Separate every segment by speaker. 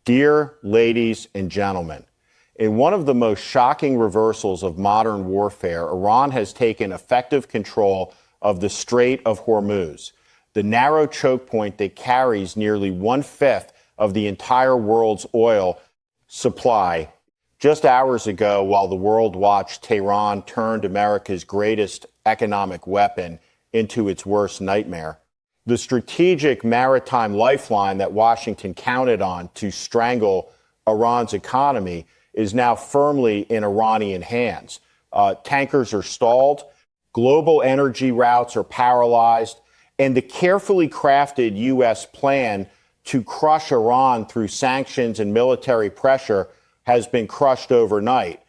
Speaker 1: Dear ladies and gentlemen, in one of the most shocking reversals of modern warfare, Iran has taken effective control of the Strait of Hormuz, the narrow choke point that carries nearly 1/5 of the entire world's oil supply. Just hours ago, while the world watched Tehran turn America's greatest economic weapon into its worst nightmare, the strategic maritime lifeline that Washington counted on to strangle Iran's economy is now firmly in Iranian hands. Tankers are stalled, global energy routes are paralyzed, and the carefully crafted U.S. plan to crush Iran through sanctions and military pressure has been crushed overnight.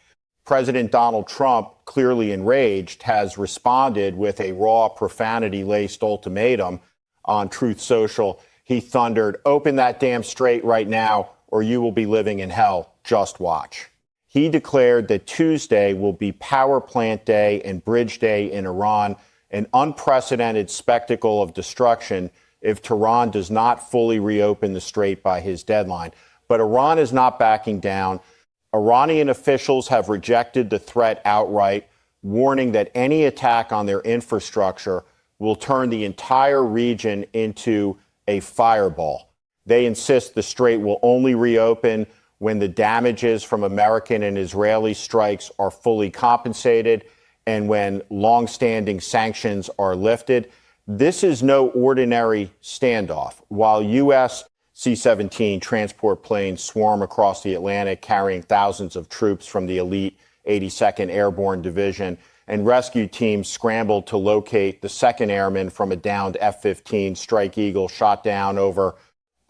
Speaker 1: President Donald Trump, clearly enraged, has responded with a raw, profanity-laced ultimatum on Truth Social. He thundered, "Open that damn strait right now, or you will be living in hell. Just watch." He declared that Tuesday will be Power Plant Day and Bridge Day in Iran, an unprecedented spectacle of destruction if Tehran does not fully reopen the strait by his deadline. But Iran is not backing down. Iranian officials have rejected the threat outright, warning that any attack on their infrastructure will turn the entire region into a fireball. They insist the strait will only reopen when the damages from American and Israeli strikes are fully compensated and when long-standing sanctions are lifted. This is no ordinary standoff. While U.S. C-17 transport planes swarm across the Atlantic carrying thousands of troops from the elite 82nd Airborne Division, and rescue teams scrambled to locate the second airman from a downed F-15 Strike Eagle shot down over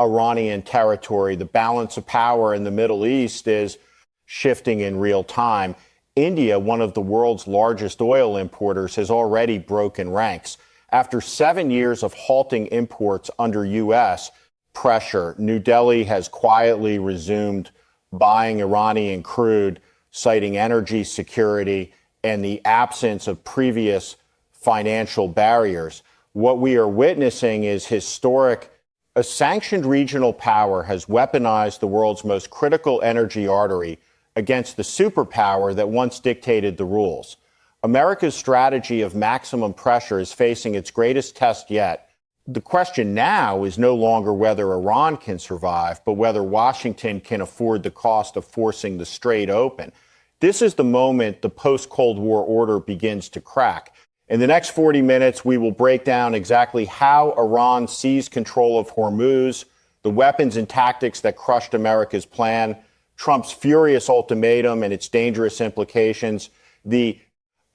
Speaker 1: Iranian territory. The balance of power in the Middle East is shifting in real time. India, one of the world's largest oil importers, has already broken ranks. After 7 years of halting imports under U.S. pressure, New Delhi has quietly resumed buying Iranian crude, citing energy security and the absence of previous financial barriers. What we are witnessing is historic. A sanctioned regional power has weaponized the world's most critical energy artery against the superpower that once dictated the rules. America's strategy of maximum pressure is facing its greatest test yet. The question now is no longer whether Iran can survive, but whether Washington can afford the cost of forcing the strait open. This is the moment the post-Cold War order begins to crack. In the next 40 minutes, we will break down exactly how Iran seized control of Hormuz, the weapons and tactics that crushed America's plan, Trump's furious ultimatum and its dangerous implications, the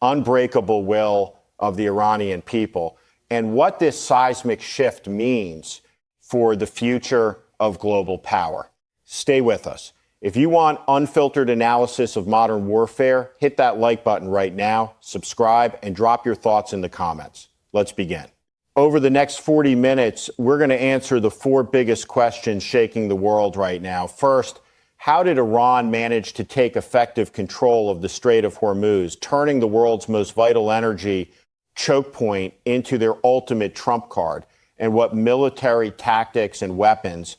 Speaker 1: unbreakable will of the Iranian people, and what this seismic shift means for the future of global power. Stay with us. If you want unfiltered analysis of modern warfare, hit that like button right now, subscribe, and drop your thoughts in the comments. Let's begin. Over the next 40 minutes, we're going to answer the four biggest questions shaking the world right now. First, how did Iran manage to take effective control of the Strait of Hormuz, turning the world's most vital energy choke point into their ultimate trump card? And what military tactics and weapons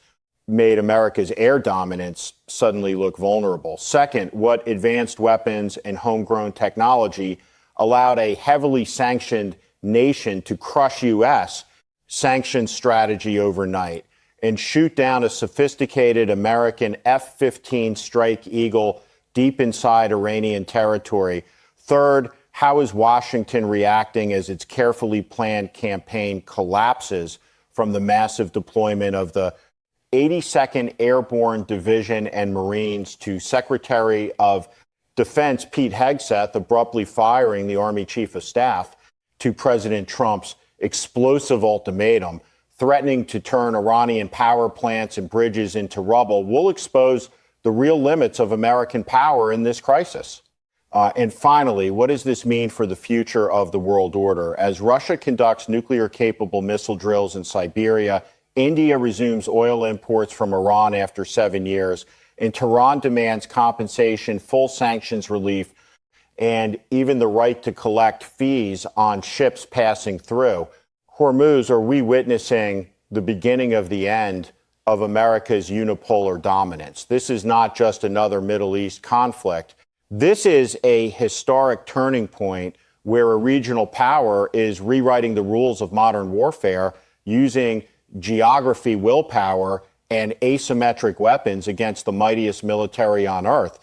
Speaker 1: made America's air dominance suddenly look vulnerable? Second, what advanced weapons and homegrown technology allowed a heavily sanctioned nation to crush U.S. sanctions strategy overnight and shoot down a sophisticated American F-15 Strike Eagle deep inside Iranian territory? Third, how is Washington reacting as its carefully planned campaign collapses from the massive deployment of the 82nd Airborne Division and Marines to Secretary of Defense Pete Hegseth abruptly firing the Army Chief of Staff to President Trump's explosive ultimatum, threatening to turn Iranian power plants and bridges into rubble, will expose the real limits of American power in this crisis. And finally, what does this mean for the future of the world order? As Russia conducts nuclear-capable missile drills in Siberia, India resumes oil imports from Iran after 7 years, and Tehran demands compensation, full sanctions relief, and even the right to collect fees on ships passing through Hormuz. Are we witnessing the beginning of the end of America's unipolar dominance. This is not just another Middle East conflict. This is a historic turning point where a regional power is rewriting the rules of modern warfare using geography, willpower, and asymmetric weapons against the mightiest military on earth.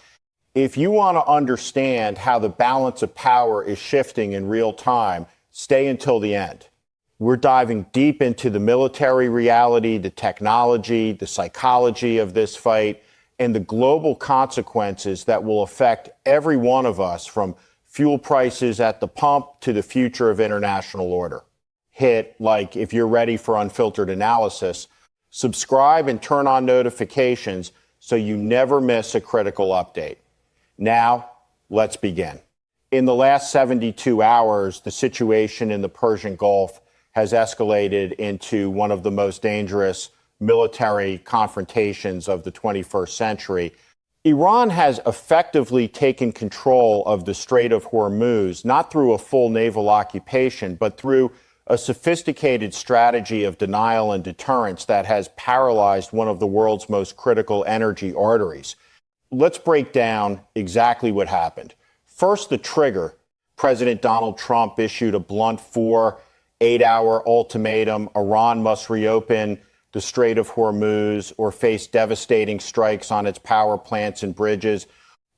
Speaker 1: If you want to understand how the balance of power is shifting in real time, stay until the end. We're diving deep into the military reality, the technology, the psychology of this fight, and the global consequences that will affect every one of us, from fuel prices at the pump to the future of international order. Hit like if you're ready for unfiltered analysis. Subscribe and turn on notifications so you never miss a critical update. Now, let's begin. In the last 72 hours, the situation in the Persian Gulf has escalated into one of the most dangerous military confrontations of the 21st century. Iran has effectively taken control of the Strait of Hormuz, not through a full naval occupation, but through a sophisticated strategy of denial and deterrence that has paralyzed one of the world's most critical energy arteries. Let's break down exactly what happened. First, the trigger. President Donald Trump issued a blunt 8-hour ultimatum. Iran must reopen the Strait of Hormuz or face devastating strikes on its power plants and bridges.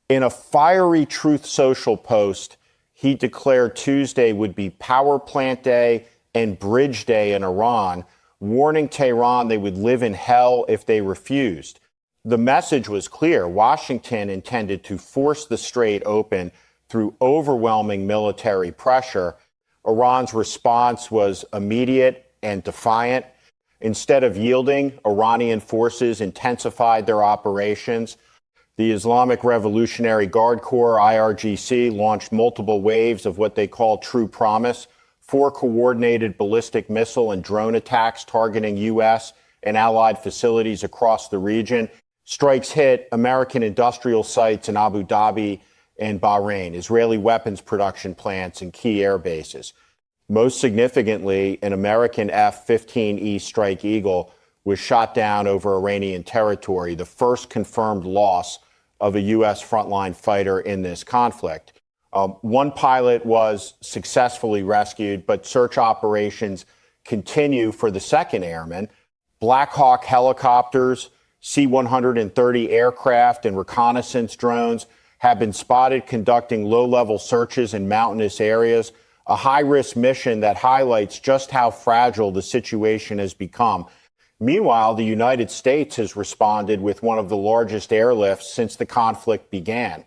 Speaker 1: In a fiery Truth Social post, he declared Tuesday would be Power Plant Day and Bridge Day in Iran, warning Tehran they would live in hell if they refused. The message was clear. Washington intended to force the strait open through overwhelming military pressure. Iran's response was immediate and defiant. Instead of yielding, Iranian forces intensified their operations. The Islamic Revolutionary Guard Corps, IRGC, launched multiple waves of what they call True Promise, 4 coordinated ballistic missile and drone attacks targeting U.S. and allied facilities across the region. Strikes hit American industrial sites in Abu Dhabi and Bahrain, Israeli weapons production plants, and key air bases. Most significantly, an American F-15E Strike Eagle was shot down over Iranian territory, the first confirmed loss of a U.S. frontline fighter in this conflict. One pilot was successfully rescued, but search operations continue for the second airman. Black Hawk helicopters, C-130 aircraft, and reconnaissance drones have been spotted conducting low-level searches in mountainous areas, a high-risk mission that highlights just how fragile the situation has become. Meanwhile, the United States has responded with one of the largest airlifts since the conflict began.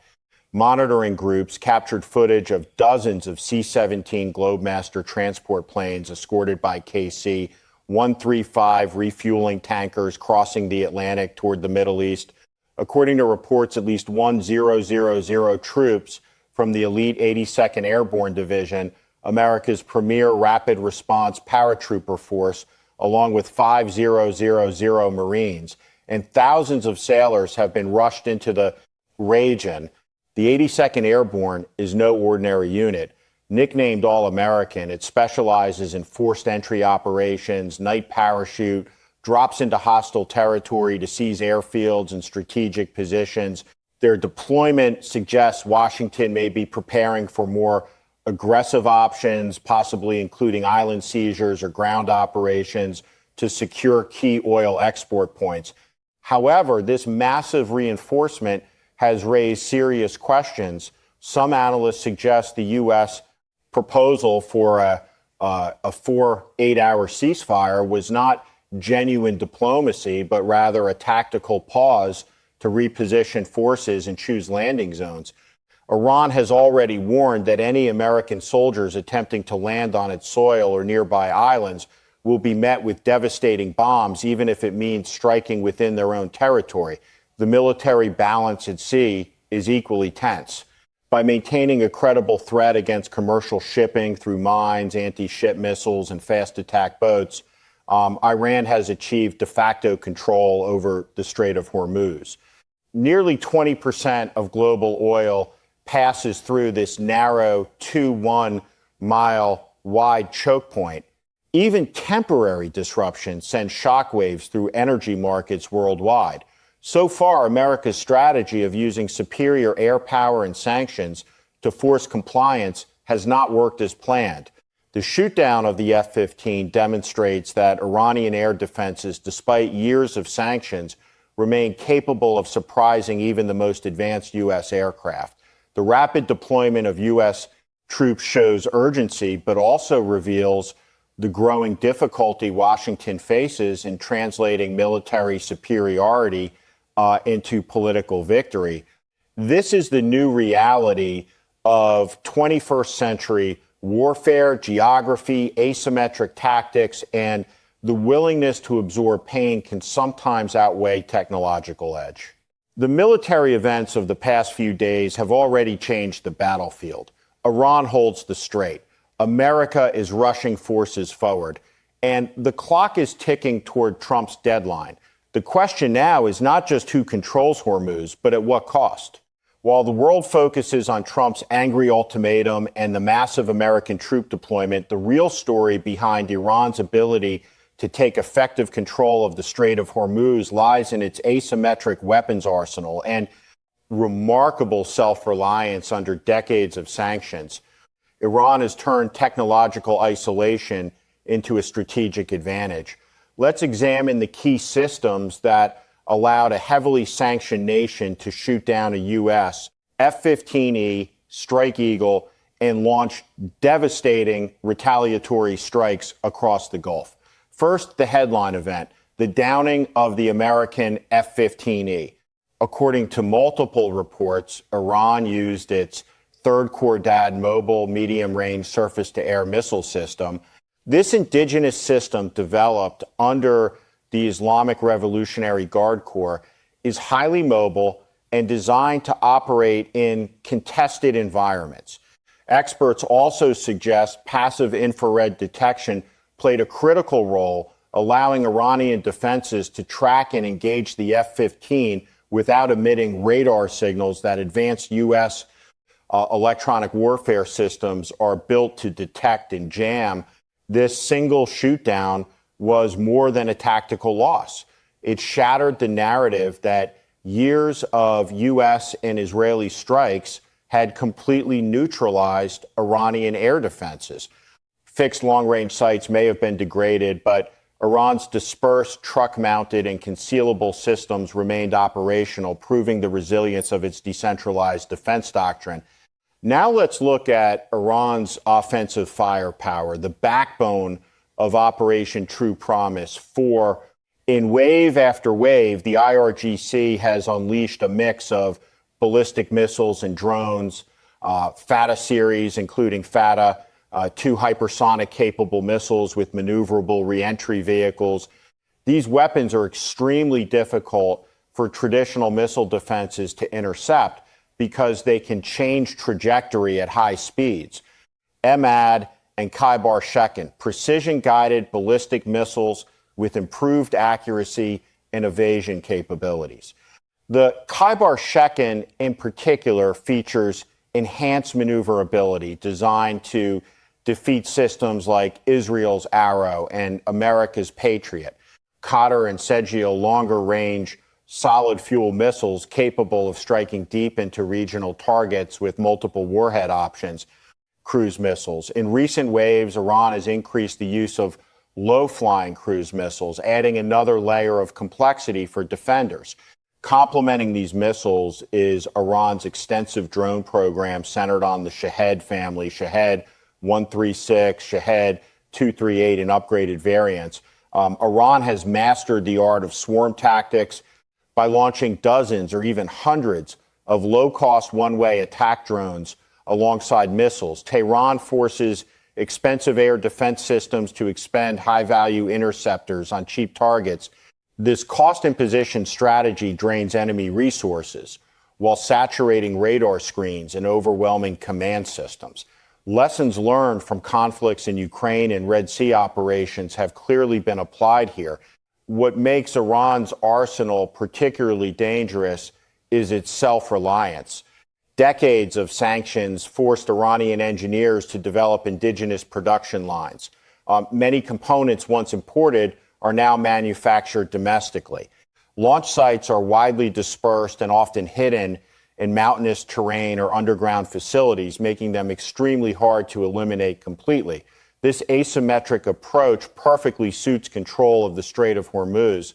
Speaker 1: Monitoring groups captured footage of dozens of C-17 Globemaster transport planes escorted by KC-135 refueling tankers crossing the Atlantic toward the Middle East. According to reports, at least 1,000 troops from the elite 82nd Airborne Division, America's premier rapid response paratrooper force, along with 5,000 Marines, and thousands of sailors have been rushed into the region. The 82nd Airborne is no ordinary unit. Nicknamed All-American, it specializes in forced entry operations, night parachute, drops into hostile territory to seize airfields and strategic positions. Their deployment suggests Washington may be preparing for more aggressive options, possibly including island seizures or ground operations to secure key oil export points. However, this massive reinforcement has raised serious questions. Some analysts suggest the U.S. proposal for a 8-hour ceasefire was not genuine diplomacy, but rather a tactical pause to reposition forces and choose landing zones. Iran has already warned that any American soldiers attempting to land on its soil or nearby islands will be met with devastating bombs, even if it means striking within their own territory. The military balance at sea is equally tense. By maintaining a credible threat against commercial shipping through mines, anti-ship missiles, and fast attack boats, Iran has achieved de facto control over the Strait of Hormuz. Nearly 20% of global oil passes through this narrow 2-1 mile wide choke point. Even temporary disruption sends shockwaves through energy markets worldwide. So far, America's strategy of using superior air power and sanctions to force compliance has not worked as planned. The shootdown of the F-15 demonstrates that Iranian air defenses, despite years of sanctions, remain capable of surprising even the most advanced U.S. aircraft. The rapid deployment of U.S. troops shows urgency, but also reveals the growing difficulty Washington faces in translating military superiority into political victory. This is the new reality of 21st century warfare, geography, asymmetric tactics, and the willingness to absorb pain can sometimes outweigh technological edge. The military events of the past few days have already changed the battlefield. Iran holds the Strait. America is rushing forces forward. And the clock is ticking toward Trump's deadline. The question now is not just who controls Hormuz, but at what cost. While the world focuses on Trump's angry ultimatum and the massive American troop deployment, the real story behind Iran's ability to take effective control of the Strait of Hormuz lies in its asymmetric weapons arsenal and remarkable self-reliance under decades of sanctions. Iran has turned technological isolation into a strategic advantage. Let's examine the key systems that allowed a heavily sanctioned nation to shoot down a U.S. F-15E, Strike Eagle, and launch devastating retaliatory strikes across the Gulf. First, the headline event, the downing of the American F-15E. According to multiple reports, Iran used its third Cordad mobile medium-range surface-to-air missile system. This indigenous system, developed under the Islamic Revolutionary Guard Corps, is highly mobile and designed to operate in contested environments. Experts also suggest passive infrared detection played a critical role, allowing Iranian defenses to track and engage the F-15 without emitting radar signals that advanced U.S. Electronic warfare systems are built to detect and jam. This single shootdown was more than a tactical loss. It shattered the narrative that years of U.S. and Israeli strikes had completely neutralized Iranian air defenses. Fixed long-range sights may have been degraded, but Iran's dispersed, truck-mounted, and concealable systems remained operational, proving the resilience of its decentralized defense doctrine. Now let's look at Iran's offensive firepower, the backbone of Operation True Promise. For in wave after wave, the IRGC has unleashed a mix of ballistic missiles and drones, FATA series, including FATA, two hypersonic capable missiles with maneuverable reentry vehicles. These weapons are extremely difficult for traditional missile defenses to intercept because they can change trajectory at high speeds. EMAD and Khyber Shekin, precision-guided ballistic missiles with improved accuracy and evasion capabilities. The Khyber Shekin in particular features enhanced maneuverability designed to defeat systems like Israel's Arrow and America's Patriot. Qatar and Segil longer-range solid-fuel missiles capable of striking deep into regional targets with multiple warhead options, cruise missiles. In recent waves, Iran has increased the use of low-flying cruise missiles, adding another layer of complexity for defenders. Complementing these missiles is Iran's extensive drone program centered on the Shahed family, Shahed 136, Shahed 238, and upgraded variants. Iran has mastered the art of swarm tactics by launching dozens or even hundreds of low-cost one-way attack drones alongside missiles. Tehran forces expensive air defense systems to expend high-value interceptors on cheap targets. This cost imposition strategy drains enemy resources while saturating radar screens and overwhelming command systems. Lessons learned from conflicts in Ukraine and Red Sea operations have clearly been applied here. What makes Iran's arsenal particularly dangerous is its self-reliance. Decades of sanctions forced Iranian engineers to develop indigenous production lines. Many components once imported are now manufactured domestically. Launch sites are widely dispersed and often hidden in mountainous terrain or underground facilities, making them extremely hard to eliminate completely. This asymmetric approach perfectly suits control of the Strait of Hormuz.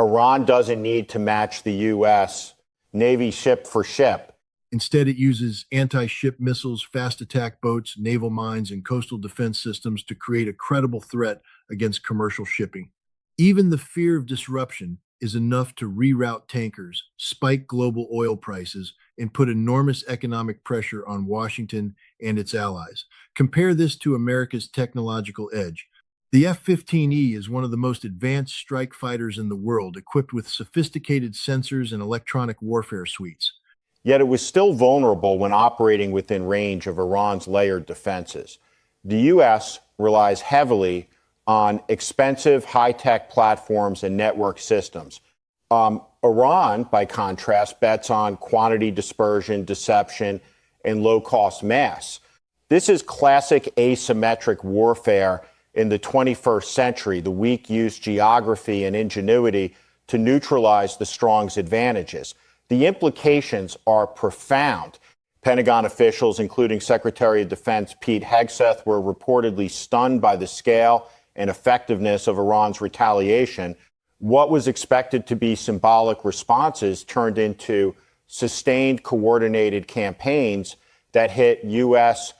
Speaker 1: Iran doesn't need to match the U.S. Navy ship for ship.
Speaker 2: Instead, it uses anti-ship missiles, fast attack boats, naval mines, and coastal defense systems to create a credible threat against commercial shipping. Even the fear of disruption is enough to reroute tankers, spike global oil prices, and put enormous economic pressure on Washington and its allies. Compare this to America's technological edge. The F-15E is one of the most advanced strike fighters in the world, equipped with sophisticated sensors and electronic warfare suites.
Speaker 1: Yet it was still vulnerable when operating within range of Iran's layered defenses. The U.S. relies heavily on expensive high-tech platforms and network systems. Iran, by contrast, bets on quantity dispersion, deception, and low-cost mass. This is classic asymmetric warfare in the 21st century, the weak use geography and ingenuity to neutralize the strong's advantages. The implications are profound. Pentagon officials, including Secretary of Defense Pete Hegseth, were reportedly stunned by the scale and effectiveness of Iran's retaliation. What was expected to be symbolic responses turned into sustained, coordinated campaigns that hit U.S.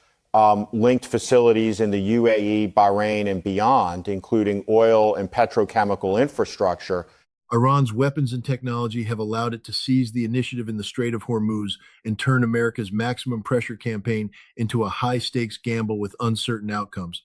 Speaker 1: linked facilities in the UAE, Bahrain, and beyond, including oil and petrochemical infrastructure.
Speaker 2: Iran's weapons and technology have allowed it to seize the initiative in the Strait of Hormuz and turn America's maximum pressure campaign into a high-stakes gamble with uncertain outcomes.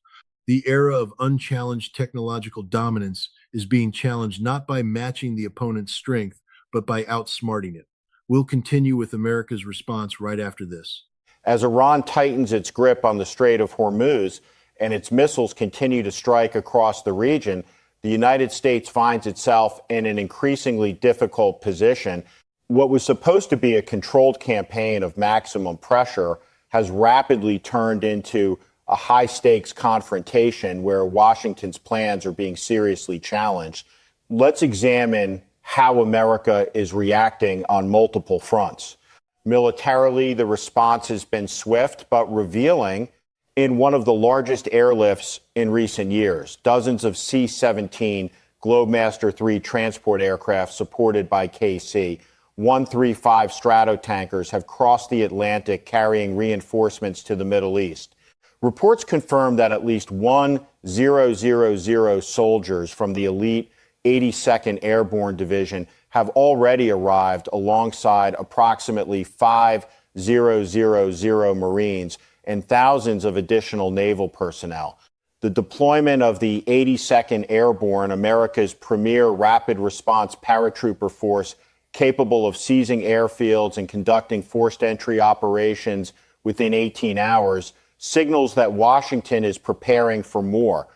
Speaker 2: The era of unchallenged technological dominance is being challenged not by matching the opponent's strength, but by outsmarting it. We'll continue with America's response right after this.
Speaker 1: As Iran tightens its grip on the Strait of Hormuz and its missiles continue to strike across the region, the United States finds itself in an increasingly difficult position. What was supposed to be a controlled campaign of maximum pressure has rapidly turned into a high-stakes confrontation where Washington's plans are being seriously challenged. Let's examine how America is reacting on multiple fronts. Militarily, the response has been swift but revealing in one of the largest airlifts in recent years. Dozens of C-17 Globemaster III transport aircraft supported by KC, 135 Stratotankers have crossed the Atlantic carrying reinforcements to the Middle East. Reports confirm that at least 1,000 soldiers from the elite 82nd Airborne Division have already arrived alongside approximately 5,000 Marines and thousands of additional naval personnel. The deployment of the 82nd Airborne, America's premier rapid response paratrooper force, capable of seizing airfields and conducting forced entry operations within 18 hours, signals that Washington is preparing for more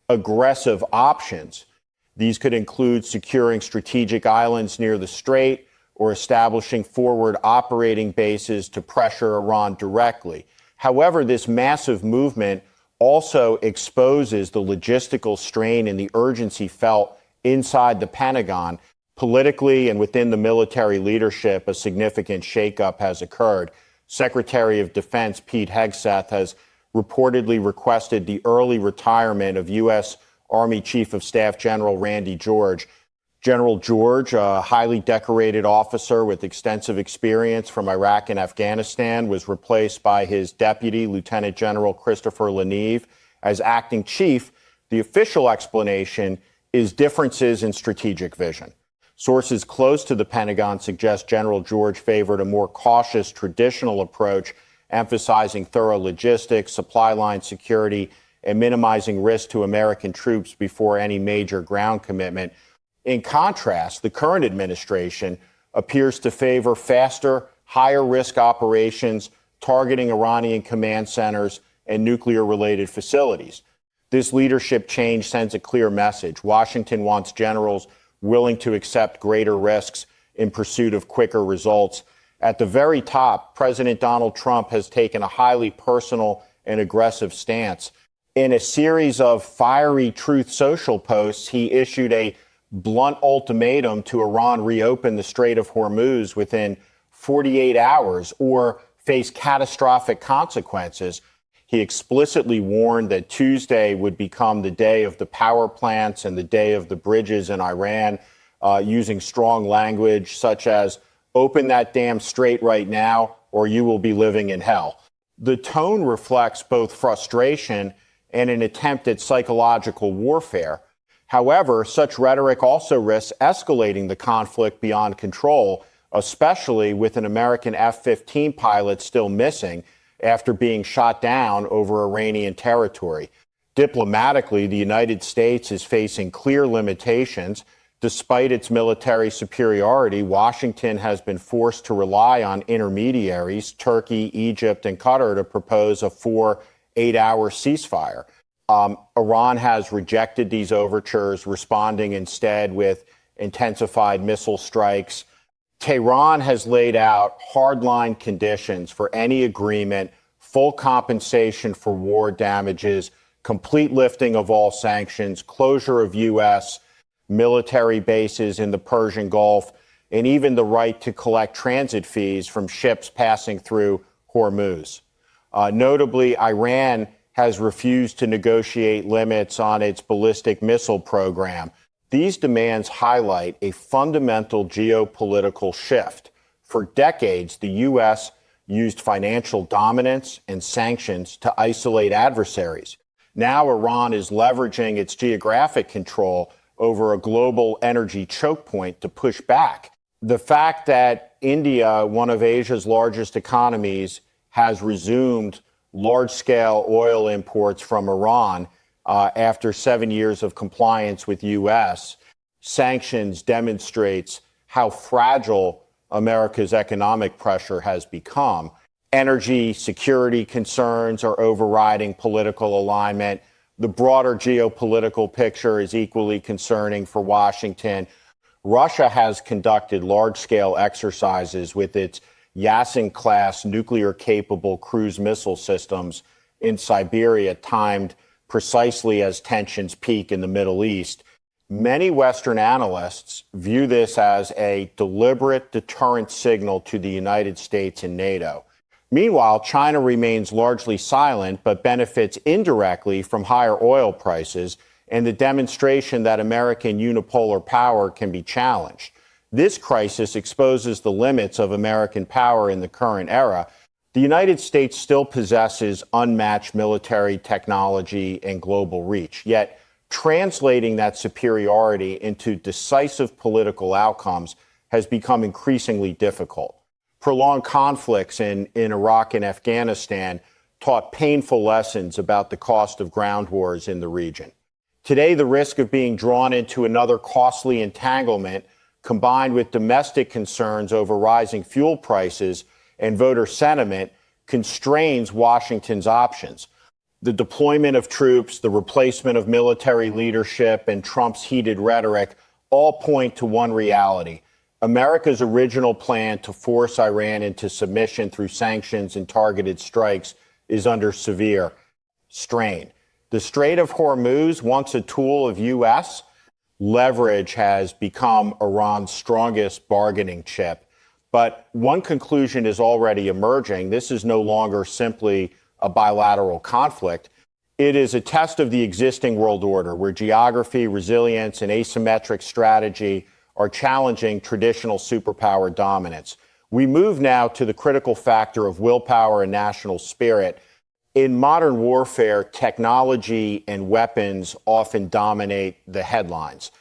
Speaker 1: aggressive options. These could include securing strategic islands near the strait or establishing forward operating bases to pressure Iran directly. However, this massive movement also exposes the logistical strain and the urgency felt inside the Pentagon. Politically and within the military leadership, a significant shakeup has occurred. Secretary of Defense Pete Hegseth has reportedly requested the early retirement of U.S. Army Chief of Staff General Randy George. General George, a highly decorated officer with extensive experience from Iraq and Afghanistan, was replaced by his deputy, Lieutenant General Christopher Leneve, as acting chief. The official explanation is differences in strategic vision. Sources close to the Pentagon suggest General George favored a more cautious traditional approach, emphasizing thorough logistics, supply line security, and minimizing risk to American troops before any major ground commitment. In contrast, the current administration appears to favor faster, higher risk operations targeting Iranian command centers and nuclear-related facilities. This leadership change sends a clear message. Washington wants generals willing to accept greater risks in pursuit of quicker results. At the very top, President Donald Trump has taken a highly personal and aggressive stance. In a series of fiery Truth Social posts, he issued a blunt ultimatum to Iran reopen the Strait of Hormuz within 48 hours or face catastrophic consequences. He explicitly warned that Tuesday would become the day of the power plants and the day of the bridges in Iran, using strong language such as, "Open that damn strait right now, or you will be living in hell." The tone reflects both frustration and an attempt at psychological warfare. However, such rhetoric also risks escalating the conflict beyond control, especially with an American F-15 pilot still missing after being shot down over Iranian territory. Diplomatically, the United States is facing clear limitations. Despite its military superiority, Washington has been forced to rely on intermediaries, Turkey, Egypt, and Qatar, to propose a 4-8-hour ceasefire. Iran has rejected these overtures, responding instead with intensified missile strikes. Tehran has laid out hardline conditions for any agreement, full compensation for war damages, complete lifting of all sanctions, closure of U.S. military bases in the Persian Gulf, and even the right to collect transit fees from ships passing through Hormuz. Notably, Iran has refused to negotiate limits on its ballistic missile program. These demands highlight a fundamental geopolitical shift. For decades, the U.S. used financial dominance and sanctions to isolate adversaries. Now Iran is leveraging its geographic control over a global energy choke point to push back. The fact that India, one of Asia's largest economies, has resumed large-scale oil imports from Iran after 7 years of compliance with U.S. sanctions demonstrates how fragile America's economic pressure has become. Energy security concerns are overriding political alignment. The broader geopolitical picture is equally concerning for Washington. Russia has conducted large-scale exercises with its Yasin-class nuclear-capable cruise missile systems in Siberia, timed precisely as tensions peak in the Middle East. Many Western analysts view this as a deliberate deterrent signal to the United States and NATO. Meanwhile, China remains largely silent but benefits indirectly from higher oil prices and the demonstration that American unipolar power can be challenged. This crisis exposes the limits of American power in the current era. The United States still possesses unmatched military technology and global reach, yet translating that superiority into decisive political outcomes has become increasingly difficult. Prolonged conflicts in Iraq and Afghanistan taught painful lessons about the cost of ground wars in the region. Today, the risk of being drawn into another costly entanglement, combined with domestic concerns over rising fuel prices and voter sentiment, constrains Washington's options. The deployment of troops, the replacement of military leadership, and Trump's heated rhetoric all point to one reality. America's original plan to force Iran into submission through sanctions and targeted strikes is under severe strain. The Strait of Hormuz, once a tool of U.S. leverage, has become Iran's strongest bargaining chip. But one conclusion is already emerging. This is no longer simply a bilateral conflict. It is a test of the existing world order, where geography, resilience, and asymmetric strategy are challenging traditional superpower dominance. We move now to the critical factor of willpower and national spirit. In modern warfare, technology and weapons often dominate the headlines.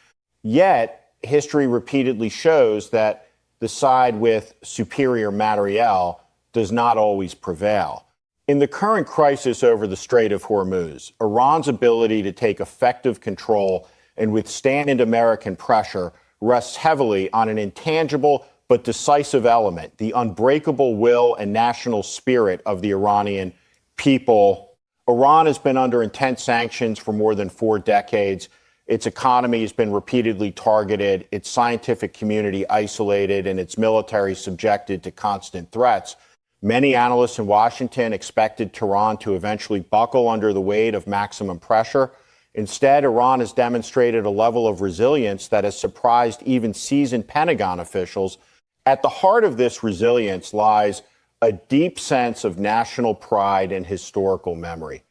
Speaker 1: Yet, history repeatedly shows that the side with superior materiel does not always prevail. In the current crisis over the Strait of Hormuz, Iran's ability to take effective control and withstand American pressure rests heavily on an intangible but decisive element: the unbreakable will and national spirit of the Iranian people. Iran has been under intense sanctions for more than 4 decades. Its economy has been repeatedly targeted, its scientific community isolated, and its military subjected to constant threats. Many analysts in Washington expected Tehran to eventually buckle under the weight of maximum pressure. Instead, Iran has demonstrated a level of resilience that has surprised even seasoned Pentagon officials. At the heart of this resilience lies a deep sense of national pride and historical memory.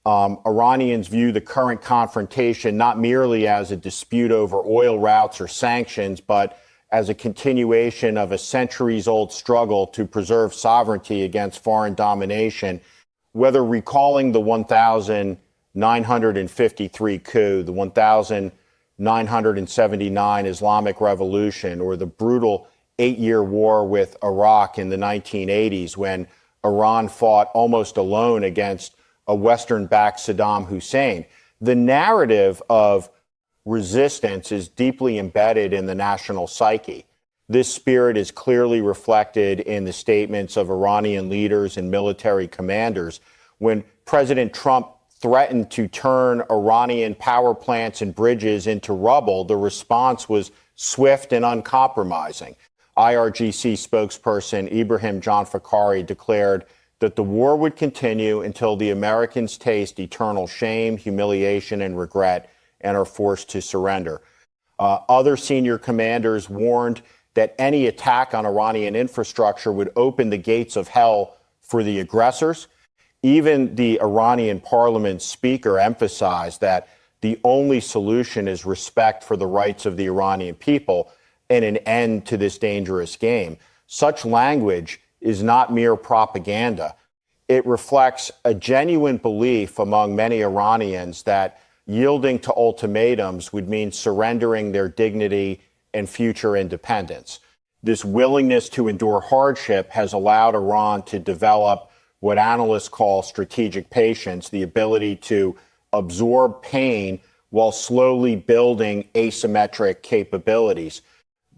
Speaker 1: Iranians view the current confrontation not merely as a dispute over oil routes or sanctions, but as a continuation of a centuries-old struggle to preserve sovereignty against foreign domination. Whether recalling the 1953 coup, the 1979 Islamic Revolution, or the brutal 8-year war with Iraq in the 1980s, when Iran fought almost alone against a Western-backed Saddam Hussein, the narrative of resistance is deeply embedded in the national psyche. This spirit is clearly reflected in the statements of Iranian leaders and military commanders. When President Trump threatened to turn Iranian power plants and bridges into rubble, the response was swift and uncompromising. IRGC spokesperson Ibrahim Janfakhari declared that the war would continue until the Americans taste eternal shame, humiliation, and regret and are forced to surrender. Other senior commanders warned that any attack on Iranian infrastructure would open the gates of hell for the aggressors. Even the Iranian parliament's speaker emphasized that the only solution is respect for the rights of the Iranian people and an end to this dangerous game. Such language is not mere propaganda. It reflects a genuine belief among many Iranians that yielding to ultimatums would mean surrendering their dignity and future independence. This willingness to endure hardship has allowed Iran to develop what analysts call strategic patience, the ability to absorb pain while slowly building asymmetric capabilities.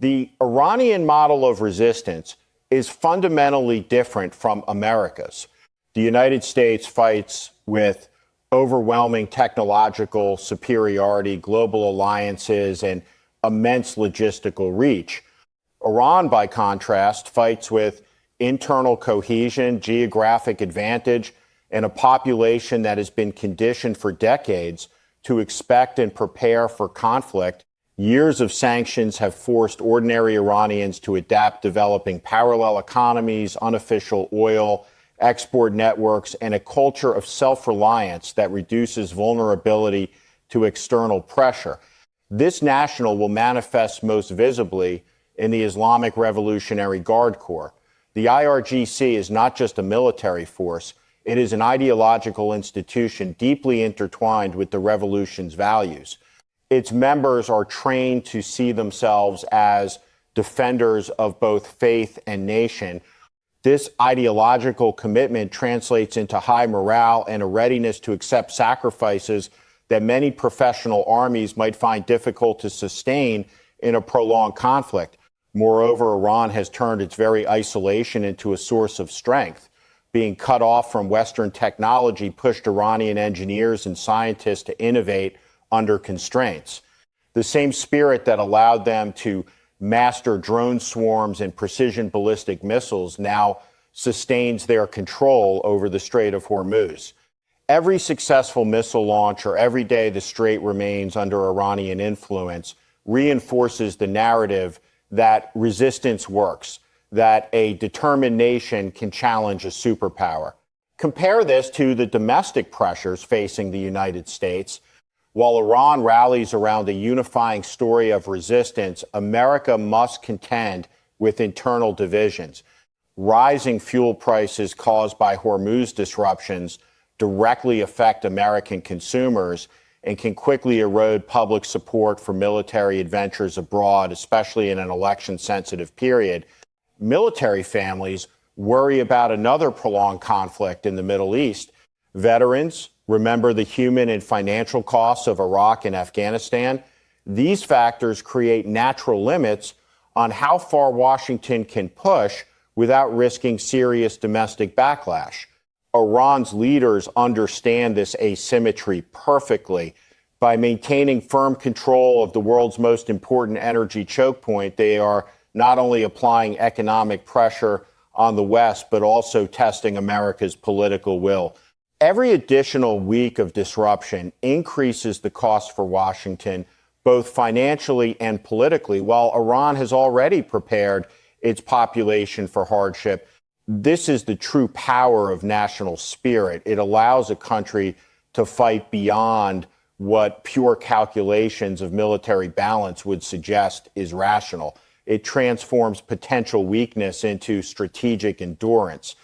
Speaker 1: The Iranian model of resistance is fundamentally different from America's. The United States fights with overwhelming technological superiority, global alliances, and immense logistical reach. Iran, by contrast, fights with internal cohesion, geographic advantage, and a population that has been conditioned for decades to expect and prepare for conflict. Years of sanctions have forced ordinary Iranians to adapt, developing parallel economies, unofficial oil export networks, and a culture of self-reliance that reduces vulnerability to external pressure. This national will manifest most visibly in the Islamic Revolutionary Guard Corps. The IRGC is not just a military force, it is an ideological institution deeply intertwined with the revolution's values. Its members are trained to see themselves as defenders of both faith and nation. This ideological commitment translates into high morale and a readiness to accept sacrifices that many professional armies might find difficult to sustain in a prolonged conflict. Moreover, Iran has turned its very isolation into a source of strength. Being cut off from Western technology pushed Iranian engineers and scientists to innovate under constraints. The same spirit that allowed them to master drone swarms and precision ballistic missiles now sustains their control over the Strait of Hormuz. Every successful missile launch or every day the Strait remains under Iranian influence reinforces the narrative that resistance works, that a determined nation can challenge a superpower. Compare this to the domestic pressures facing the United States. While Iran rallies around a unifying story of resistance, America must contend with internal divisions. Rising fuel prices caused by Hormuz disruptions directly affect American consumers and can quickly erode public support for military adventures abroad, especially in an election-sensitive period. Military families worry about another prolonged conflict in the Middle East. Veterans remember the human and financial costs of Iraq and Afghanistan. These factors create natural limits on how far Washington can push without risking serious domestic backlash. Iran's leaders understand this asymmetry perfectly. By maintaining firm control of the world's most important energy choke point, they are not only applying economic pressure on the West, but also testing America's political will. Every additional week of disruption increases the cost for Washington, both financially and politically, while Iran has already prepared its population for hardship. This is the true power of national spirit. It allows a country to fight beyond what pure calculations of military balance would suggest is rational. It transforms potential weakness into strategic endurance.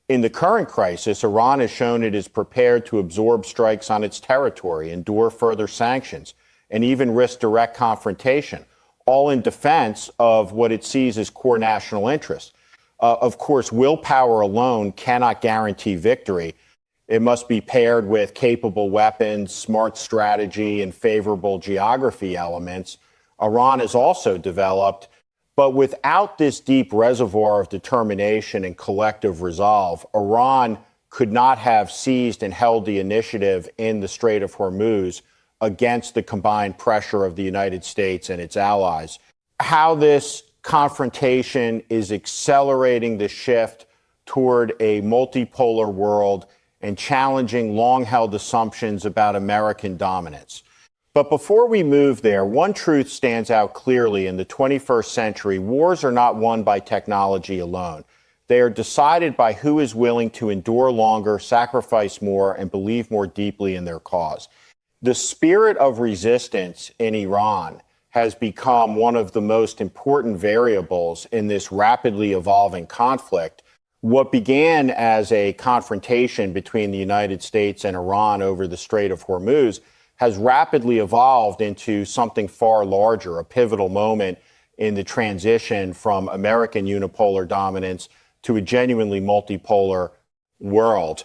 Speaker 1: In the current crisis, Iran has shown it is prepared to absorb strikes on its territory, endure further sanctions, and even risk direct confrontation, all in defense of what it sees as core national interests. Of course, willpower alone cannot guarantee victory. It must be paired with capable weapons, smart strategy, and favorable geography elements. Iran has also developed. But without this deep reservoir of determination and collective resolve, Iran could not have seized and held the initiative in the Strait of Hormuz against the combined pressure of the United States and its allies. How this confrontation is accelerating the shift toward a multipolar world and challenging long-held assumptions about American dominance. But before we move there, one truth stands out clearly in the 21st century. Wars are not won by technology alone. They are decided by who is willing to endure longer, sacrifice more, and believe more deeply in their cause. The spirit of resistance in Iran has become one of the most important variables in this rapidly evolving conflict. What began as a confrontation between the United States and Iran over the Strait of Hormuz has rapidly evolved into something far larger, a pivotal moment in the transition from American unipolar dominance to a genuinely multipolar world.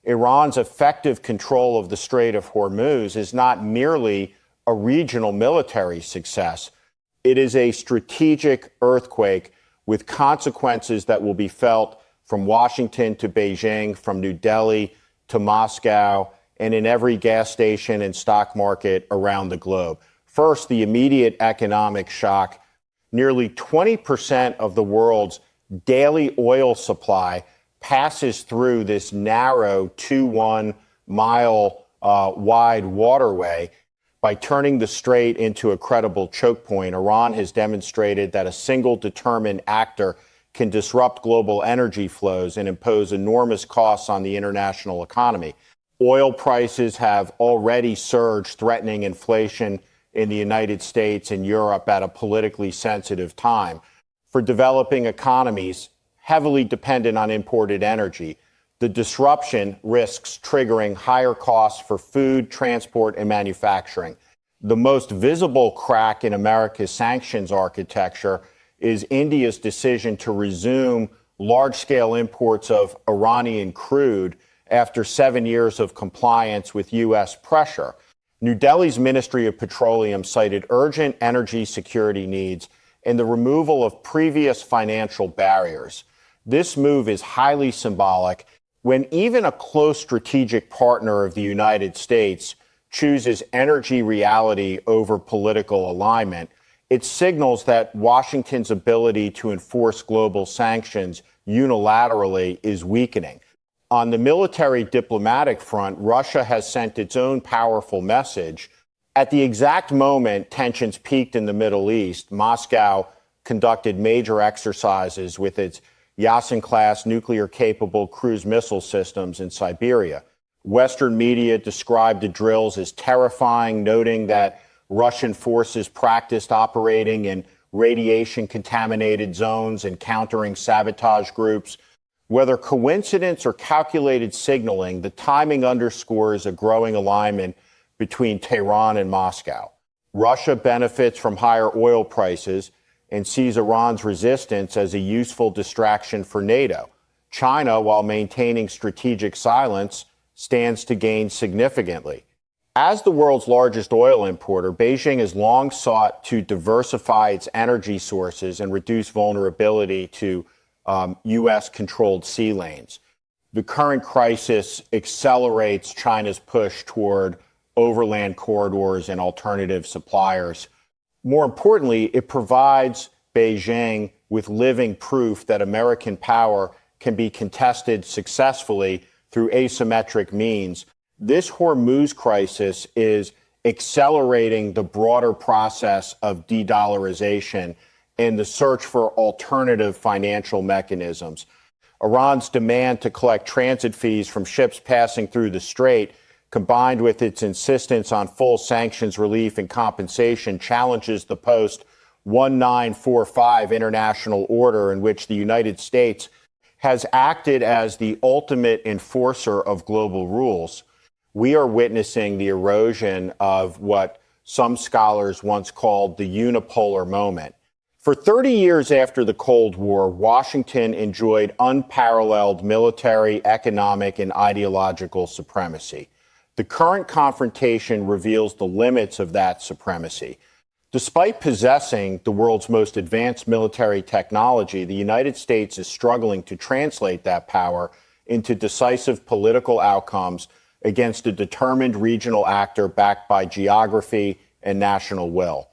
Speaker 1: Iran's effective control of the Strait of Hormuz is not merely a regional military success. It is a strategic earthquake with consequences that will be felt from Washington to Beijing, from New Delhi to Moscow, and in every gas station and stock market around the globe. First, the immediate economic shock. Nearly 20% of the world's daily oil supply passes through this narrow 2-1 mile wide waterway. By turning the strait into a credible choke point, Iran has demonstrated that a single determined actor can disrupt global energy flows and impose enormous costs on the international economy. Oil prices have already surged, threatening inflation in the United States and Europe at a politically sensitive time. For developing economies heavily dependent on imported energy, the disruption risks triggering higher costs for food, transport, and manufacturing. The most visible crack in America's sanctions architecture is India's decision to resume large-scale imports of Iranian crude after 7 years of compliance with U.S. pressure. New Delhi's Ministry of Petroleum cited urgent energy security needs and the removal of previous financial barriers. This move is highly symbolic when even a close strategic partner of the United States chooses energy reality over political alignment. It signals that Washington's ability to enforce global sanctions unilaterally is weakening. On the military diplomatic front, Russia has sent its own powerful message. At the exact moment tensions peaked in the Middle East, Moscow conducted major exercises with its Yasin-class nuclear-capable cruise missile systems in Siberia. Western media described the drills as terrifying, noting that Russian forces practiced operating in radiation-contaminated zones and countering sabotage groups. Whether coincidence or calculated signaling, the timing underscores a growing alignment between Tehran and Moscow. Russia benefits from higher oil prices and sees Iran's resistance as a useful distraction for NATO. China, while maintaining strategic silence, stands to gain significantly. As the world's largest oil importer, Beijing has long sought to diversify its energy sources and reduce vulnerability to U.S.-controlled sea lanes. The current crisis accelerates China's push toward overland corridors and alternative suppliers. More importantly, it provides Beijing with living proof that American power can be contested successfully through asymmetric means. This Hormuz crisis is accelerating the broader process of de-dollarization and the search for alternative financial mechanisms. Iran's demand to collect transit fees from ships passing through the strait, combined with its insistence on full sanctions relief and compensation, challenges the post-1945 international order in which the United States has acted as the ultimate enforcer of global rules. We are witnessing the erosion of what some scholars once called the unipolar moment. For 30 years after the Cold War, Washington enjoyed unparalleled military, economic, and ideological supremacy. The current confrontation reveals the limits of that supremacy. Despite possessing the world's most advanced military technology, the United States is struggling to translate that power into decisive political outcomes against a determined regional actor backed by geography and national will.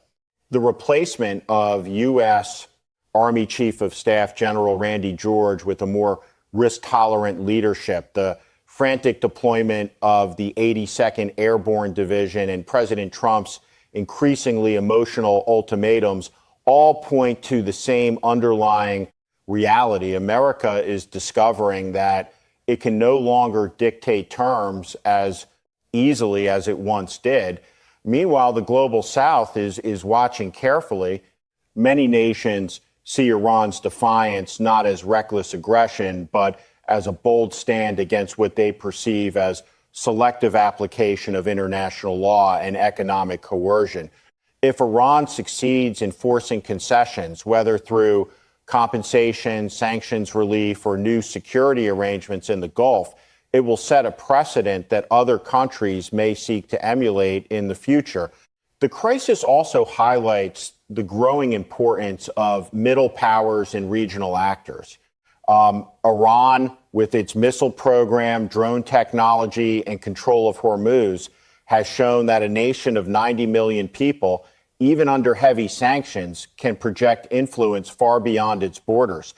Speaker 1: The replacement of U.S. Army Chief of Staff General Randy George with a more risk-tolerant leadership, the frantic deployment of the 82nd Airborne Division, and President Trump's increasingly emotional ultimatums all point to the same underlying reality. America is discovering that it can no longer dictate terms as easily as it once did. Meanwhile, the global South is watching carefully. Many nations see Iran's defiance not as reckless aggression, but as a bold stand against what they perceive as selective application of international law and economic coercion. If Iran succeeds in forcing concessions, whether through compensation, sanctions relief, or new security arrangements in the Gulf, it will set a precedent that other countries may seek to emulate in the future. The crisis also highlights the growing importance of middle powers and regional actors. Iran, with its missile program, drone technology, and control of Hormuz, has shown that a nation of 90 million people, even under heavy sanctions, can project influence far beyond its borders.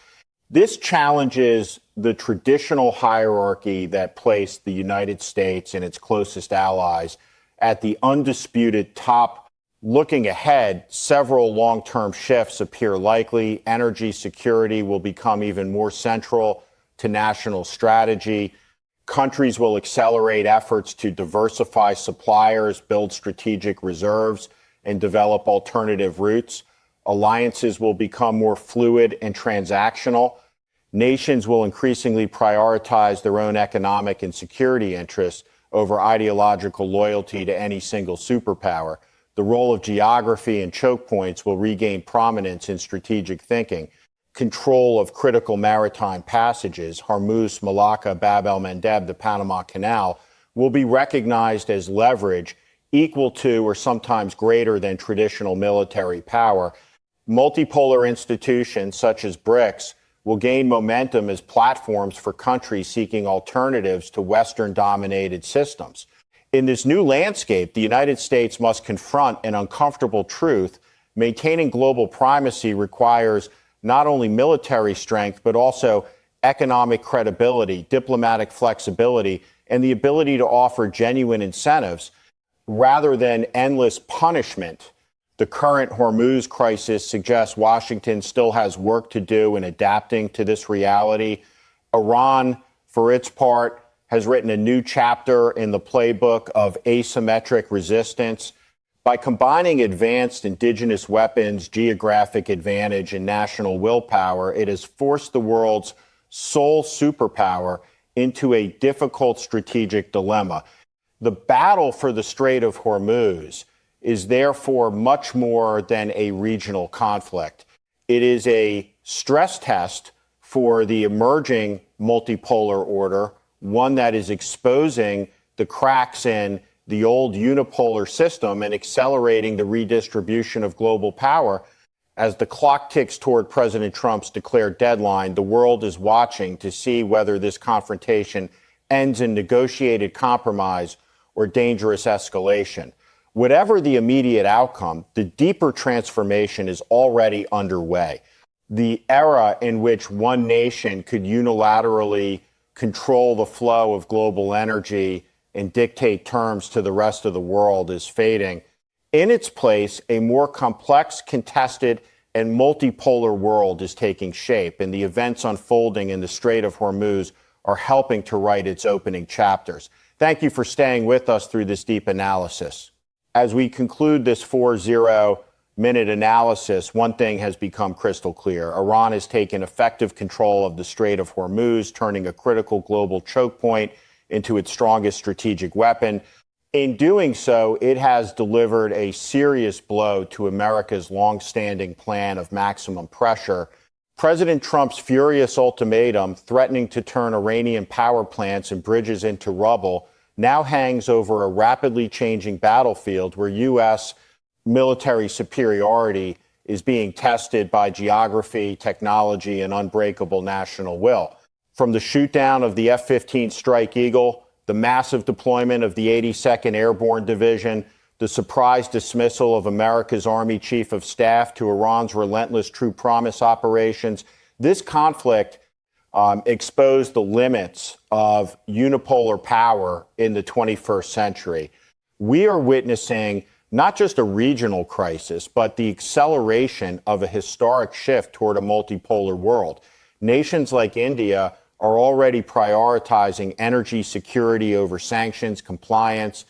Speaker 1: This challenges the traditional hierarchy that placed the United States and its closest allies at the undisputed top. Looking ahead, several long-term shifts appear likely. Energy security will become even more central to national strategy. Countries will accelerate efforts to diversify suppliers, build strategic reserves, and develop alternative routes. Alliances will become more fluid and transactional. Nations will increasingly prioritize their own economic and security interests over ideological loyalty to any single superpower. The role of geography and choke points will regain prominence in strategic thinking. Control of critical maritime passages, Hormuz, Malacca, Bab el-Mandeb, the Panama Canal, will be recognized as leverage equal to or sometimes greater than traditional military power. Multipolar institutions such as BRICS will gain momentum as platforms for countries seeking alternatives to Western-dominated systems. In this new landscape, the United States must confront an uncomfortable truth. Maintaining global primacy requires not only military strength, but also economic credibility, diplomatic flexibility, and the ability to offer genuine incentives rather than endless punishment. The current Hormuz crisis suggests Washington still has work to do in adapting to this reality. Iran, for its part, has written a new chapter in the playbook of asymmetric resistance. By combining advanced indigenous weapons, geographic advantage, and national willpower, it has forced the world's sole superpower into a difficult strategic dilemma. The battle for the Strait of Hormuz is therefore much more than a regional conflict. It is a stress test for the emerging multipolar order, one that is exposing the cracks in the old unipolar system and accelerating the redistribution of global power. As the clock ticks toward President Trump's declared deadline, the world is watching to see whether this confrontation ends in negotiated compromise or dangerous escalation. Whatever the immediate outcome, the deeper transformation is already underway. The era in which one nation could unilaterally control the flow of global energy and dictate terms to the rest of the world is fading. In its place, a more complex, contested, and multipolar world is taking shape, and the events unfolding in the Strait of Hormuz are helping to write its opening chapters. Thank you for staying with us through this deep analysis. As we conclude this 40-minute analysis, one thing has become crystal clear. Iran has taken effective control of the Strait of Hormuz, turning a critical global choke point into its strongest strategic weapon. In doing so, it has delivered a serious blow to America's longstanding plan of maximum pressure. President Trump's furious ultimatum, threatening to turn Iranian power plants and bridges into rubble, now hangs over a rapidly changing battlefield where U.S. military superiority is being tested by geography, technology, and unbreakable national will. From the shootdown of the F-15 Strike Eagle, the massive deployment of the 82nd Airborne Division, the surprise dismissal of America's Army Chief of Staff, to Iran's relentless True Promise operations, this conflict exposed the limits of unipolar power in the 21st century. We are witnessing not just a regional crisis, but the acceleration of a historic shift toward a multipolar world. Nations like India are already prioritizing energy security over sanctions compliance.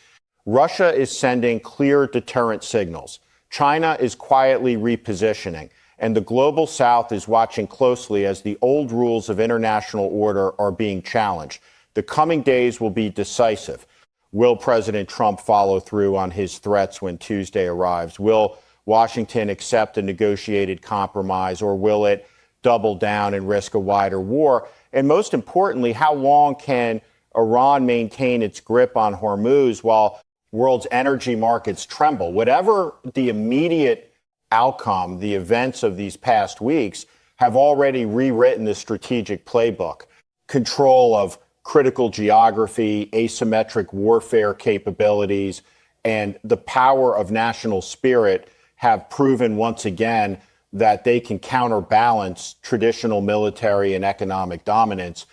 Speaker 1: Russia is sending clear deterrent signals. China is quietly repositioning. And the global South is watching closely as the old rules of international order are being challenged. The coming days will be decisive. Will President Trump follow through on his threats when Tuesday arrives? Will Washington accept a negotiated compromise, or will it double down and risk a wider war? And most importantly, how long can Iran maintain its grip on Hormuz while world's energy markets tremble? Whatever the immediate outcome, the events of these past weeks have already rewritten the strategic playbook. Control of critical geography, asymmetric warfare capabilities, and the power of national spirit have proven once again that they can counterbalance traditional military and economic dominance.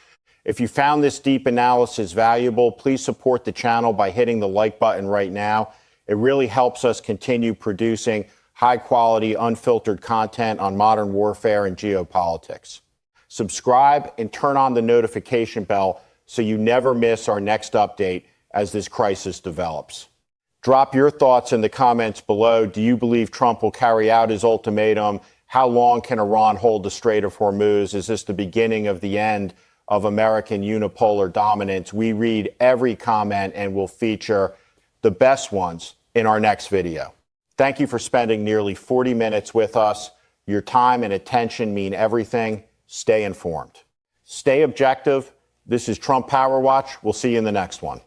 Speaker 1: If you found this deep analysis valuable, please support the channel by hitting the like button right now. It really helps us continue producing high-quality, unfiltered content on modern warfare and geopolitics. Subscribe and turn on the notification bell so you never miss our next update as this crisis develops. Drop your thoughts in the comments below. Do you believe Trump will carry out his ultimatum? How long can Iran hold the Strait of Hormuz? Is this the beginning of the end of American unipolar dominance? We read every comment and will feature the best ones in our next video. Thank you for spending nearly 40 minutes with us. Your time and attention mean everything. Stay informed. Stay objective. This is Trump Power Watch. We'll see you in the next one.